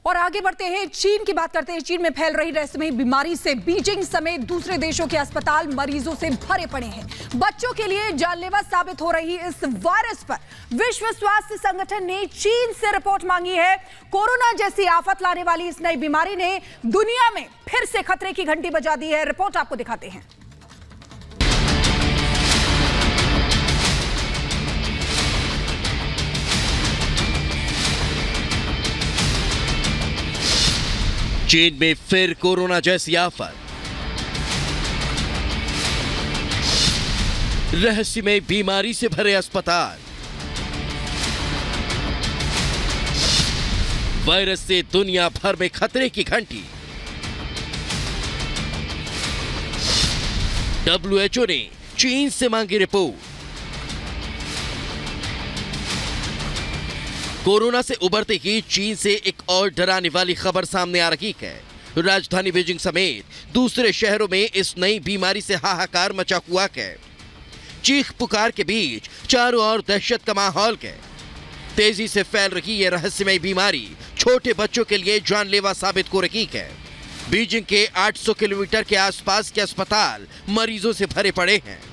और आगे बढ़ते हैं, चीन की बात करते हैं। चीन में फैल रही रहस्यमयी बीमारी से बीजिंग समेत दूसरे देशों के अस्पताल मरीजों से भरे पड़े हैं। बच्चों के लिए जानलेवा साबित हो रही इस वायरस पर विश्व स्वास्थ्य संगठन ने चीन से रिपोर्ट मांगी है। कोरोना जैसी आफत लाने वाली इस नई बीमारी ने दुनिया में फिर से खतरे की घंटी बजा दी है। रिपोर्ट आपको दिखाते हैं। चीन में फिर कोरोना जैसी आफत। रहस्यमय बीमारी से भरे अस्पताल। वायरस से दुनिया भर में खतरे की घंटी। WHO ने चीन से मांगी रिपोर्ट। कोरोना से उबरते ही चीन से एक और डराने वाली खबर सामने आ रही है। राजधानी बीजिंग समेत दूसरे शहरों में इस नई बीमारी से हाहाकार मचा हुआ है। चीख पुकार के बीच चारों ओर दहशत का माहौल है। तेजी से फैल रही यह रहस्यमय बीमारी छोटे बच्चों के लिए जानलेवा साबित हो रही है। बीजिंग के 800 किलोमीटर के आसपास के अस्पताल मरीजों से भरे पड़े हैं।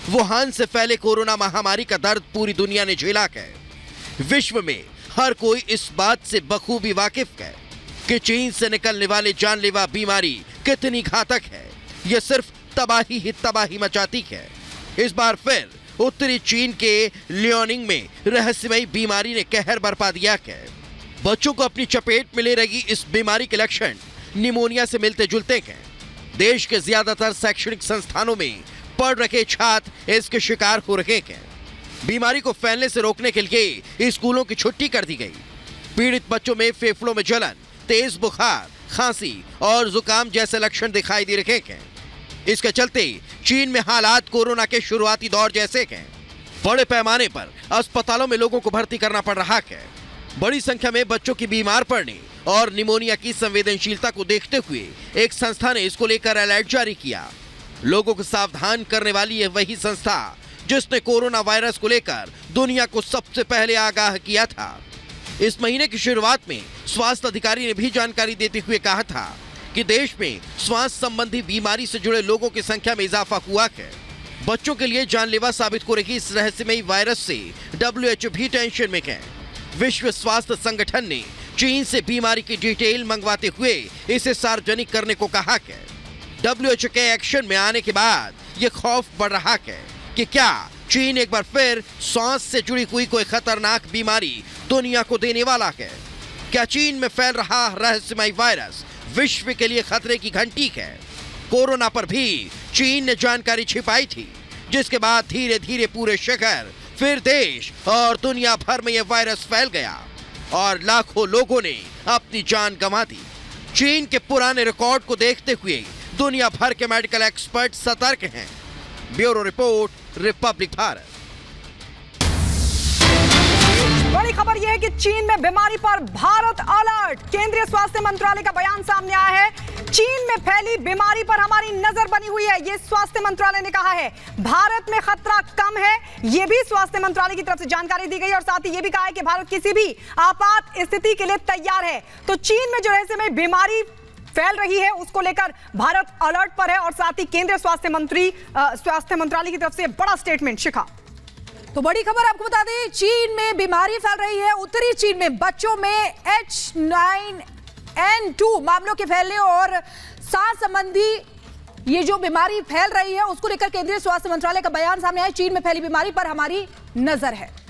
वुहान से फैले कोरोना महामारी का दर्द पूरी दुनिया ने झेला है। विश्व में हर कोई इस बात से बखूबी वाकिफ है कि चीन से निकलने वाली जानलेवा बीमारी कितनी घातक है। यह सिर्फ तबाही ही तबाही मचाती है। इस बार फिर उत्तरी चीन के लियोनिंग में रहस्यमयी बीमारी ने कहर बरपा दिया है। बच्चों को अपनी चपेट में ले रही इस बीमारी के लक्षण निमोनिया से मिलते जुलते हैं। देश के ज्यादातर शैक्षणिक संस्थानों में पढ़ रहे छात्र इसके शिकार हो रहे हैं। बीमारी को फैलने से रोकने के लिए स्कूलों की छुट्टी कर दी गई। पीड़ित बच्चों में फेफड़ों में जलन, तेज बुखार, खांसी और जुकाम जैसे लक्षण दिखाई दे रहे हैं। इसके चलते चीन में हालात कोरोना के शुरुआती दौर जैसे हैं। बड़े पैमाने पर अस्पतालों में लोगों को भर्ती करना पड़ रहा है। बड़ी संख्या में बच्चों की बीमार पड़ने और निमोनिया की संवेदनशीलता को देखते हुए एक संस्था ने इसको लेकर अलर्ट जारी किया। लोगों को सावधान करने वाली यह वही संस्था जिसने कोरोना वायरस को लेकर दुनिया को सबसे पहले आगाह किया था। इस महीने की शुरुआत में स्वास्थ्य अधिकारी ने भी जानकारी देते हुए कहा था कि देश में स्वास्थ्य संबंधी बीमारी से जुड़े लोगों की संख्या में इजाफा हुआ है। बच्चों के लिए जानलेवा साबित हो रही इस रहस्यमयी वायरस से WHO भी टेंशन में है। विश्व स्वास्थ्य संगठन ने चीन से बीमारी की डिटेल मंगवाते हुए इसे सार्वजनिक करने को कहा है। WHO के एक्शन में आने के बाद यह खौफ बढ़ रहा है कि क्या चीन एक बार फिर सांस से जुड़ी हुई कोई खतरनाक बीमारी दुनिया को देने वाला है। क्या चीन में फैल रहा रहस्यमय वायरस विश्व के लिए खतरे की घंटी है। कोरोना पर भी चीन ने जानकारी छिपाई थी, जिसके बाद धीरे धीरे पूरे शहर, फिर देश और दुनिया भर में यह वायरस फैल गया और लाखों लोगों ने अपनी जान गंवा दी। चीन के पुराने रिकॉर्ड को देखते हुए दुनिया भर के मेडिकल एक्सपर्ट सतर्क हैं। Bureau report, Republic Bharat. बड़ी खबर यह है कि चीन में बीमारी पर भारत अलर्ट। केंद्रीय स्वास्थ्य मंत्रालय का बयान सामने आया है। चीन में फैली बीमारी पर हमारी नजर बनी हुई है, यह स्वास्थ्य मंत्रालय ने कहा है। भारत में खतरा कम है, यह भी स्वास्थ्य मंत्रालय की तरफ से जानकारी दी गई और साथ ही यह भी कहा है कि भारत किसी भी आपात स्थिति के लिए तैयार है। तो चीन में जो रहस्यमय बीमारी फैल रही है उसको लेकर भारत अलर्ट पर है और साथ ही केंद्रीय स्वास्थ्य मंत्रालय की तरफ से बड़ा स्टेटमेंट। शिखा, तो बड़ी खबर आपको बता दें, चीन में बीमारी फैल रही है। उत्तरी चीन में बच्चों में H9N2 मामलों के फैलने और सांस संबंधी ये जो बीमारी फैल रही है उसको लेकर केंद्रीय स्वास्थ्य मंत्रालय का बयान सामने आया। चीन में फैली बीमारी पर हमारी नजर है।